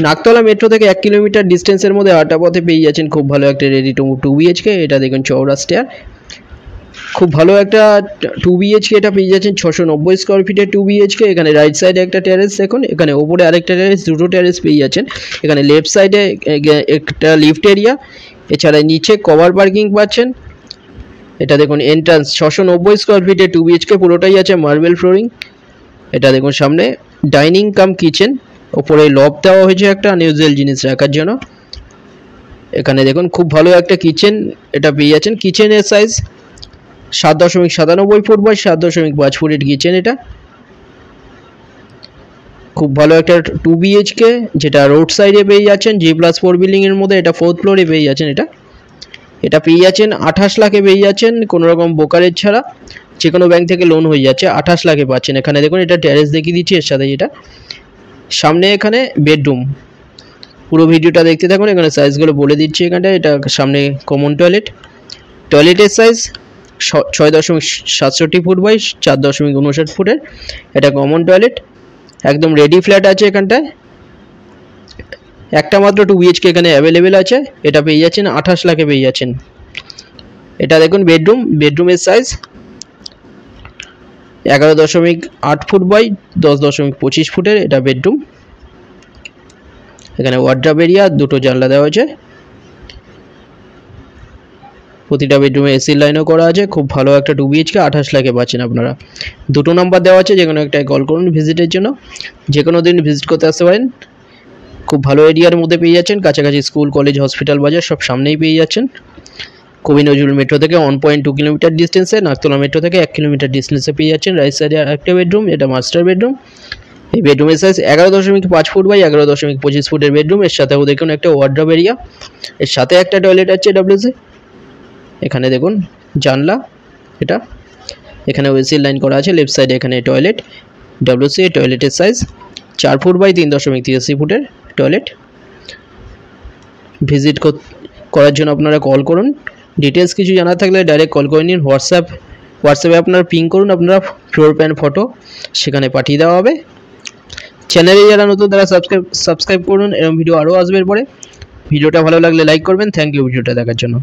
Naktala metro থেকে 1 kilometre ডিস্টেন্সের মধ্যে হাঁটা পথে পেয়ে যাচ্ছেন খুব ভালো একটা রেডি টু 2 BHK। এটা দেখুন চওড়া স্টেয়ার, খুব ভালো একটা 2 BHK। এটা পেয়ে যাচ্ছেন 690 স্কোয়ার ফিটের 2 BHK। এখানে রাইট সাইডে একটা টেরেস দেখুন, এখানে ওপরে আরেকটা টেরেস, দুটো টেরেস পেয়ে যাচ্ছেন। এখানে লেফট সাইডে একটা লিফট এরিয়া, এছাড়া নিচে কভার পার্কিং পাচ্ছেন। এটা দেখুন এন্ট্রান্স 690 স্কোয়ার ফিটের 2 BHK, পুরোটাই আছে মার্বেল ফ্লোরিং। এটা দেখুন সামনে ডাইনিং কাম কিচেন, ওপরে লব দেওয়া হয়েছে একটা আনইউজুয়াল জিনিস রাখার জন্য। এখানে দেখুন খুব ভালো একটা কিচেন এটা পেয়ে যাচ্ছেন। কিচেনের সাইজ 7.97 ফুট বাই 7.5 ফুটের কিচেন। এটা খুব ভালো একটা 2 BHK, যেটা রোড সাইডে পেয়ে যাচ্ছেন G+4 বিল্ডিং এর মধ্যে। এটা 4th ফ্লোরে পেয়ে যাচ্ছেন। এটা পেয়ে যাচ্ছেন 28 লাখে পেয়ে যাচ্ছেন, কোনো রকম ব্রোকারেজ ছাড়া, যে কোনো ব্যাংক থেকে লোন হয়ে যাচ্ছে, 28 লাখে পাচ্ছেন। এখানে দেখুন এটা টেরেস দেখিয়ে দিচ্ছি এর সাথে। এটা সামনে এখানে বেডরুম, পুরো ভিডিওটা দেখতে থাকুন, এখানে সাইজগুলো বলে দিচ্ছি। এখানটা এটা সামনে কমন টয়লেট, টয়লেটের সাইজ 6.67 ফুট বাই 4.59 ফুটের। এটা কমন টয়লেট, একদম রেডি ফ্ল্যাট আছে এখানটায়। একটা মাত্র 2 BHK এখানে অ্যাভেলেবেল আছে। এটা পেয়ে যাচ্ছেন 28 লাখে পেয়ে যাচ্ছেন। এটা দেখুন বেডরুম, বেডরুমের সাইজ 11.8 ফুট বাই 10.25 ফুটের। এটা বেডরুম, এখানে ওয়ার্ড্রপ এরিয়া, দুটো জানলা দেওয়া আছে। প্রতিটা বেডরুমে এসি লাইনও করা আছে। খুব ভালো একটা 2 BHK 28 লাখে পাচ্ছেন আপনারা। দুটো নাম্বার দেওয়া আছে, যে কোনো একটাই কল করুন ভিজিটের জন্য। যে কোনো দিন ভিজিট করতে আসতে পারেন। খুব ভালো এরিয়ার মধ্যে পেয়ে যাচ্ছেন, কাছাকাছি স্কুল, কলেজ, হসপিটাল, বাজার সব সামনেই পেয়ে যাচ্ছেন। কবি নজরুল মেট্রো থেকে 1.2 কিলোমিটার ডিস্টেন্সে, নাকতলা মেট্রো থেকে 1 কিলোমিটার ডিস্টেন্সে পেয়ে যাচ্ছেন। রাইট সাইডে একটা বেডরুম, এটা মাস্টার বেডরুম। এই বেডরুমের সাইজ 11.5 ফুট বাই 11.25 ফুটের বেডরুম। এর সাথেও দেখুন একটা ওয়ার্ড্রপ এরিয়া, এর সাথে একটা টয়লেট আছে WC। এখানে দেখুন জানলা, এটা এখানে এসি লাইন করা আছে। লেফট সাইডে এখানে টয়লেট WC। টয়লেটের সাইজ 4 ফুট বাই 3.83 ফুটের টয়লেট। ভিজিট করার জন্য আপনারা কল করুন। ডিটেলস কিছু জানার থাকলে ডাইরেক্ট কল করে নিন। হোয়াটসঅ্যাপে আপনারা পিং করুন আপনারা ফ্লোর প্ল্যান ফটো, সেখানে পাঠিয়ে দেওয়া হবে। চ্যানেলে যারা নতুন তারা সাবস্ক্রাইব করুন, এরকম ভিডিও আরও আসবে পরে। ভিডিওটা ভালো লাগলে লাইক করবেন। থ্যাংক ইউ ভিডিওটা দেখার জন্য।